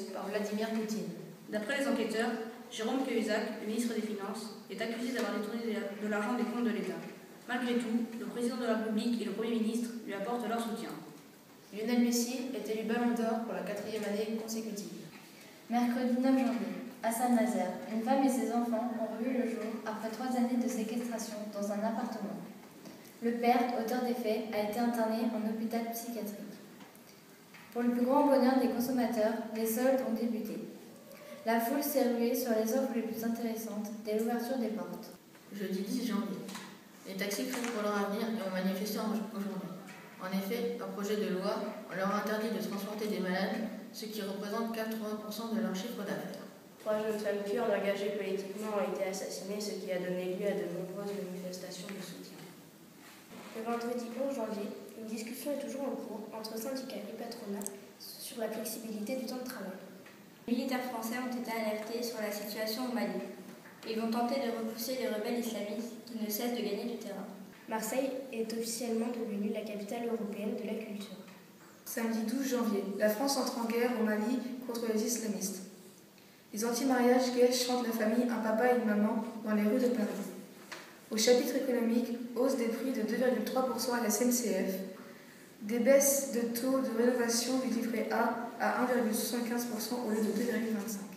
Russe par Vladimir Poutine. D'après les enquêteurs, Jérôme Cahuzac, le ministre des Finances, est accusé d'avoir détourné de l'argent des comptes de l'État. Malgré tout, le président de la République et le Premier ministre lui apportent leur soutien. Lionel Messi est élu Ballon d'Or pour la 4e année consécutive. Mercredi 9 janvier, à Saint-Nazaire, une femme et ses enfants ont revu le jour après 3 années de séquestration dans un appartement. Le père, auteur des faits, a été interné en hôpital psychiatrique. Pour le plus grand bonheur des consommateurs, les soldes ont débuté. La foule s'est ruée sur les offres les plus intéressantes dès l'ouverture des portes. Jeudi 10 janvier. Les taxis crient pour leur avenir et ont manifesté aujourd'hui. En effet, un projet de loi leur interdit de transporter des malades, ce qui représente 80% de leur chiffre d'affaires. 3 jeunes femmes kurdes engagées politiquement ont été assassinées, ce qui a donné lieu à de nombreuses manifestations de soutien. Le vendredi 11 janvier, une discussion est toujours en cours entre syndicats et patronat sur la flexibilité du temps de travail. Les militaires français ont été alertés sur la situation au Mali. Ils vont tenter de repousser les rebelles islamistes qui ne cessent de gagner du terrain. Marseille est officiellement devenue la capitale européenne de la culture. Samedi 12 janvier, la France entre en guerre au Mali contre les islamistes. Les anti-mariages gays chantent la famille, un papa et une maman dans les rues de Paris. Au chapitre économique, hausse des prix de 2,3% à la SNCF, des baisses de taux de rénovation du livret A à 1,75% au lieu de 2,25%.